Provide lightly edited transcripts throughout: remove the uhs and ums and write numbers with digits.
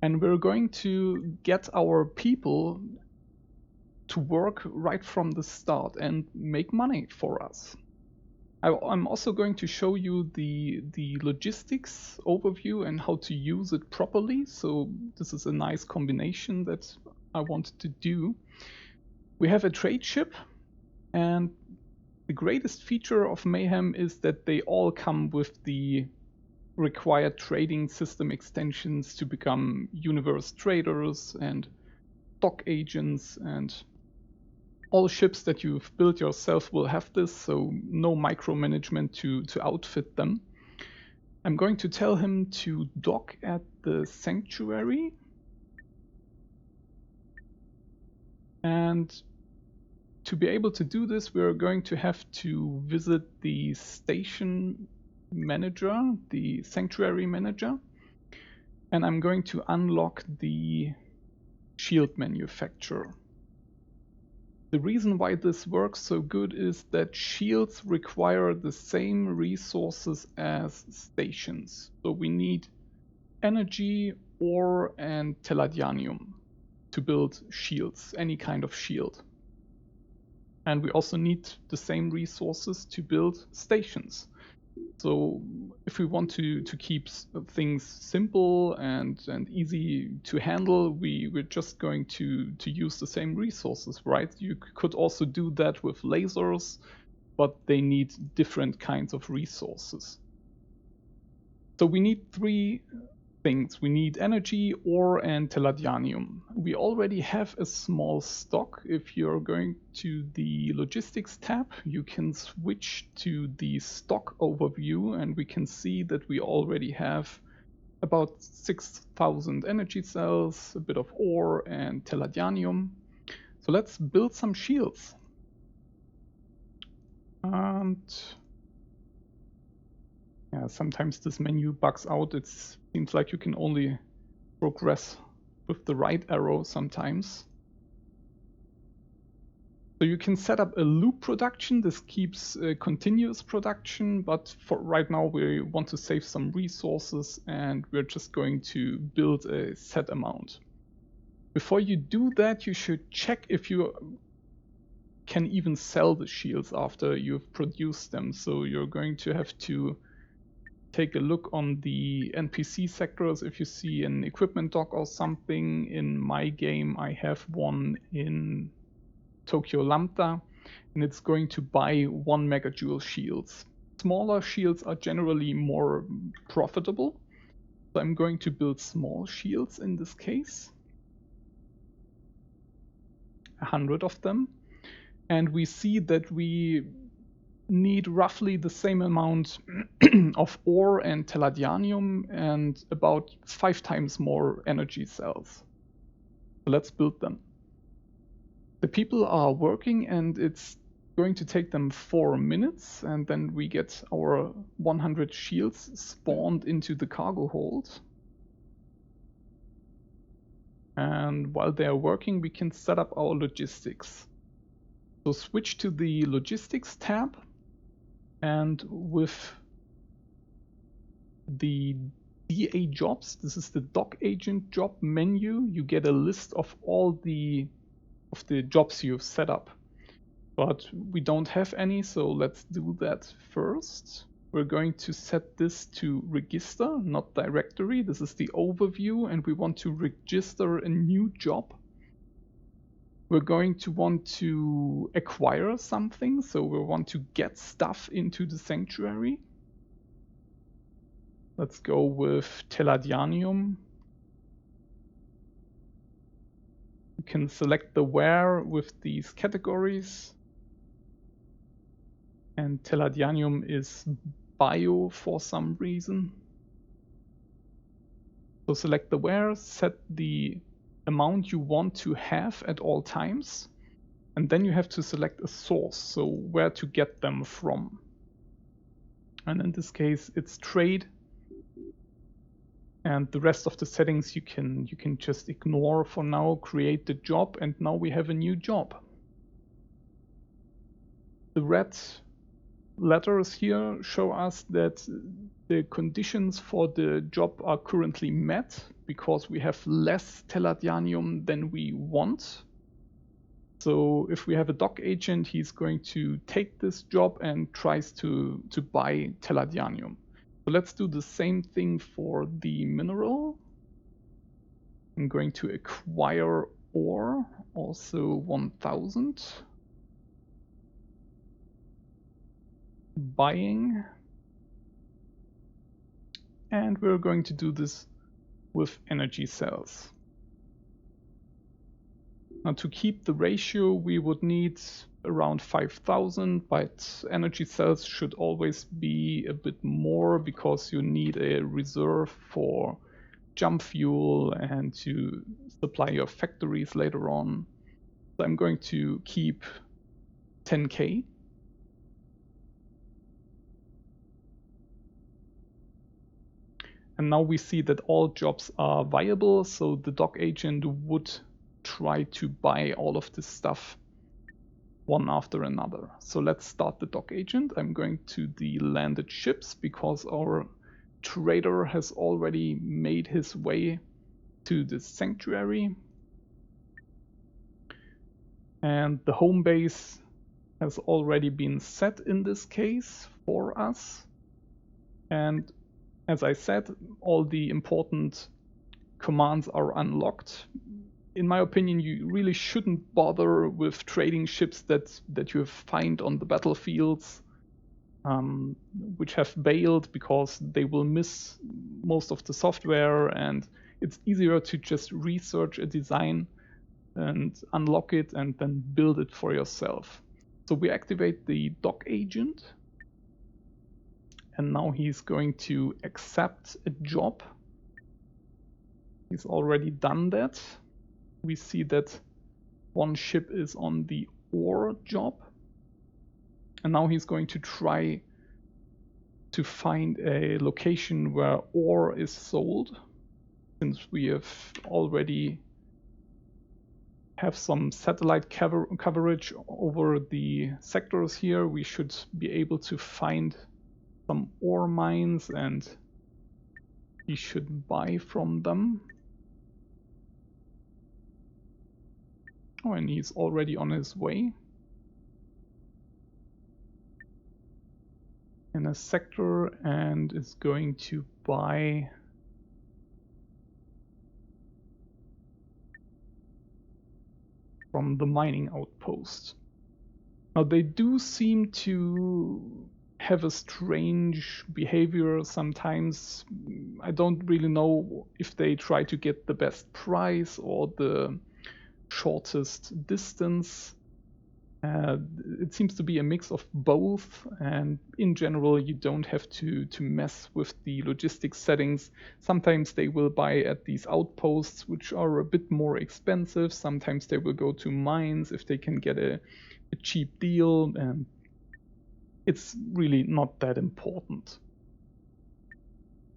And we're going to get our people to work right from the start and make money for us. I'm also going to show you the logistics overview and how to use it properly. So this is a nice combination that I wanted to do. We have a trade ship, and the greatest feature of Mayhem is that they all come with the required trading system extensions to become universe traders and stock agents, and all ships that you've built yourself will have this, so no micromanagement to outfit them. I'm going to tell him to dock at the sanctuary, and to be able to do this, we're going to have to visit the station manager, the sanctuary manager, and I'm going to unlock the shield manufacturer. The reason why this works so good is that shields require the same resources as stations. So we need energy, ore, and telladianium to build shields, any kind of shield. And we also need the same resources to build stations. So if we want to keep things simple and easy to handle, we're just going to use the same resources, right? You could also do that with lasers, but they need different kinds of resources. So we need three things. We need energy, ore, and telladianium. We already have a small stock. If you're going to the logistics tab, you can switch to the stock overview, and we can see that we already have about 6,000 energy cells, a bit of ore, and telladianium. So let's build some shields. And yeah, sometimes this menu bugs out. It seems like you can only progress with the right arrow sometimes. So you can set up a loop production. This keeps continuous production, but for right now we want to save some resources, and we're just going to build a set amount. Before you do that, you should check if you can even sell the shields after you've produced them. So you're going to have to take a look on the NPC sectors. If you see an equipment dock or something, in my game I have one in Tokyo Lambda, and it's going to buy 1 megajoule shields. Smaller shields are generally more profitable, so I'm going to build small shields in this case, 100 of them, and we see that we need roughly the same amount of ore and telladianium and about 5 times more energy cells. So let's build them. The people are working, and it's going to take them 4 minutes, and then we get our 100 shields spawned into the cargo hold. And while they are working, we can set up our logistics. So switch to the logistics tab, and with the DA jobs, this is the dock agent job menu, you get a list of all the jobs you've set up. But we don't have any, so let's do that first. We're going to set this to register, not directory. This is the overview, and we want to register a new job. We're going to want to acquire something, so we want to get stuff into the sanctuary. Let's go with telladianium. You can select the where with these categories. And telladianium is bio for some reason. So select the where, set the amount you want to have at all times, and then you have to select a source, so where to get them from. And in this case it's trade, and the rest of the settings you can just ignore for now. Create the job, and now we have a new job. The red letters here show us that the conditions for the job are currently met because we have less tellurium than we want. So if we have a dock agent, he's going to take this job and tries to buy tellurium. So let's do the same thing for the mineral. I'm going to acquire ore, also 1000. Buying. And we're going to do this with energy cells. Now to keep the ratio, we would need around 5000, but energy cells should always be a bit more because you need a reserve for jump fuel and to supply your factories later on. So I'm going to keep 10k. And now we see that all jobs are viable, so the dock agent would try to buy all of this stuff one after another. So let's start the dock agent. I'm going to the landed ships because our trader has already made his way to the sanctuary. And the home base has already been set in this case for us. And as I said, all the important commands are unlocked. In my opinion, you really shouldn't bother with trading ships that you find on the battlefields, which have bailed because they will miss most of the software, and it's easier to just research a design and unlock it and then build it for yourself. So we activate the dock agent, and now he's going to accept a job. He's already done that. We see that one ship is on the ore job, and now he's going to try to find a location where ore is sold. Since we have already have some satellite coverage over the sectors here, we should be able to find some ore mines, and he should buy from them. Oh, and he's already on his way. In a sector, and is going to buy from the mining outpost. Now they do seem to have a strange behavior sometimes. I don't really know if they try to get the best price or the shortest distance. It seems to be a mix of both, and in general you don't have to mess with the logistics settings. Sometimes they will buy at these outposts, which are a bit more expensive. Sometimes they will go to mines if they can get a cheap deal, and it's really not that important.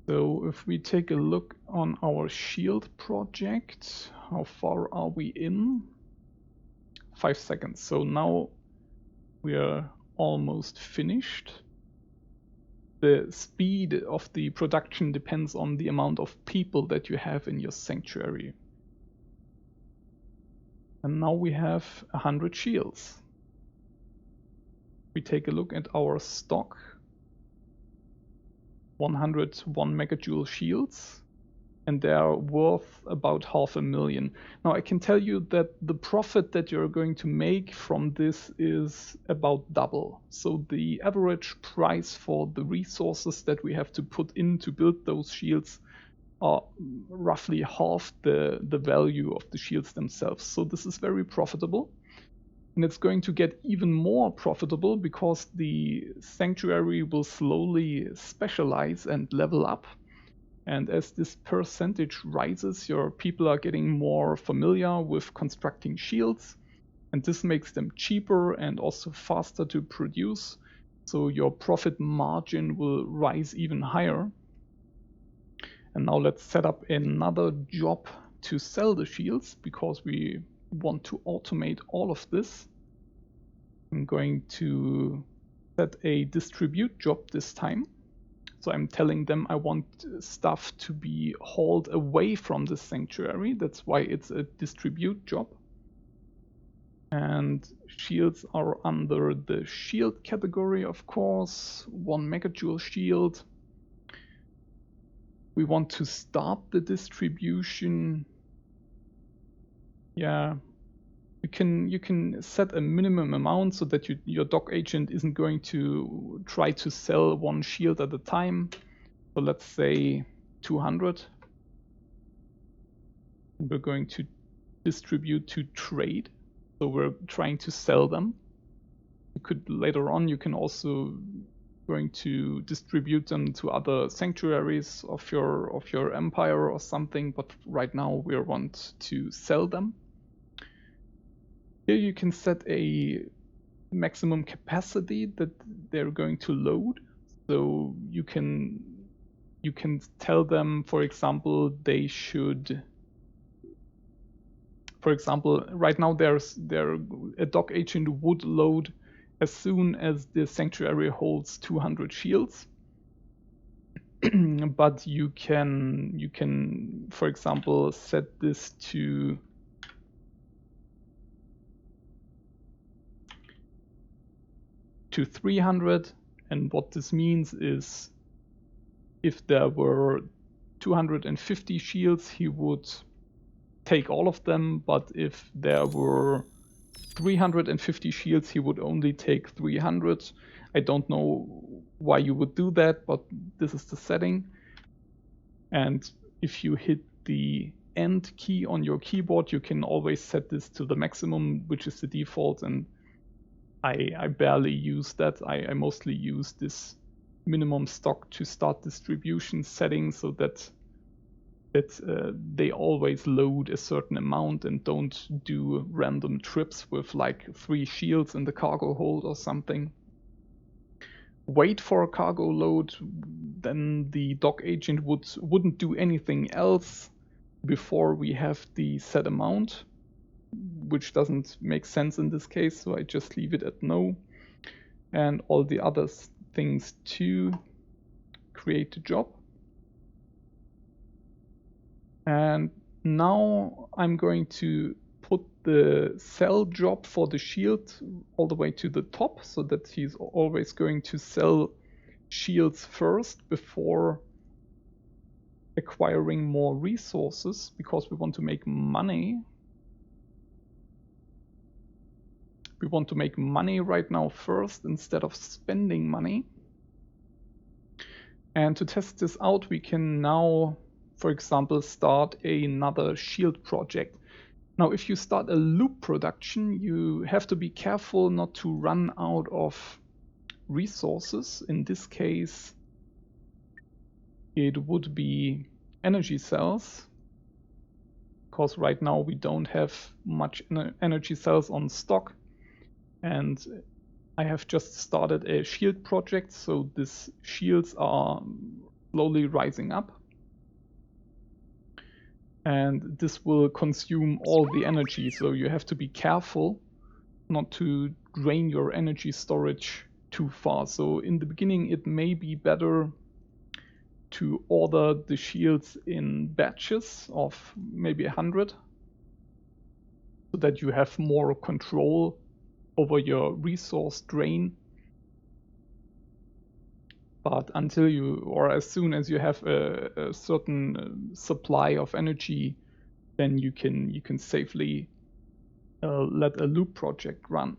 So if we take a look on our shield project, how far are we in? 5 seconds. So now we are almost finished. The speed of the production depends on the amount of people that you have in your sanctuary. And now we have 100 shields. We take a look at our stock. 101 megajoule shields, and they are worth about 500,000. Now I can tell you that the profit that you're going to make from this is about double. So the average price for the resources that we have to put in to build those shields are roughly half the value of the shields themselves. So this is very profitable. And it's going to get even more profitable because the sanctuary will slowly specialize and level up. And as this percentage rises, your people are getting more familiar with constructing shields. And this makes them cheaper and also faster to produce. So your profit margin will rise even higher. And now let's set up another job to sell the shields because we want to automate all of this. I'm going to set a distribute job this time. So I'm telling them I want stuff to be hauled away from the sanctuary. That's why it's a distribute job. And shields are under the shield category, of course. 1 megajoule shield. We want to start the distribution. Yeah, you can set a minimum amount so that your dock agent isn't going to try to sell 1 shield at a time. So let's say 200. We're going to distribute to trade. So we're trying to sell them. You could later on, you can also going to distribute them to other sanctuaries of your empire or something, but right now we want to sell them. Here you can set a maximum capacity that they're going to load. So you can tell them, for example, they should. For example, right now a dock agent would load as soon as the sanctuary holds 200 shields. But you can, for example, set this to to 300, and what this means is if there were 250 shields, he would take all of them, but if there were 350 shields, he would only take 300. I don't know why you would do that, but this is the setting. And if you hit the End key on your keyboard, you can always set this to the maximum, which is the default, and I barely use that. I mostly use this minimum stock to start distribution setting so that they always load a certain amount and don't do random trips with like 3 shields in the cargo hold or something. Wait for a cargo load, then the dock agent wouldn't do anything else before we have the set amount, which doesn't make sense in this case, so I just leave it at no. And all the other things to create the job. And now I'm going to put the sell job for the shield all the way to the top so that he's always going to sell shields first before acquiring more resources, because we want to make money. We want to make money right now first instead of spending money. And to test this out, we can now, for example, start another shield project. Now, if you start a loop production, you have to be careful not to run out of resources. In this case, it would be energy cells, because right now we don't have much energy cells on stock. And I have just started a shield project, so these shields are slowly rising up. And this will consume all the energy, so you have to be careful not to drain your energy storage too far. So in the beginning it may be better to order the shields in batches of maybe 100, so that you have more control over your resource drain. But until you, or as soon as you have a certain supply of energy, then you can safely let a loop project run.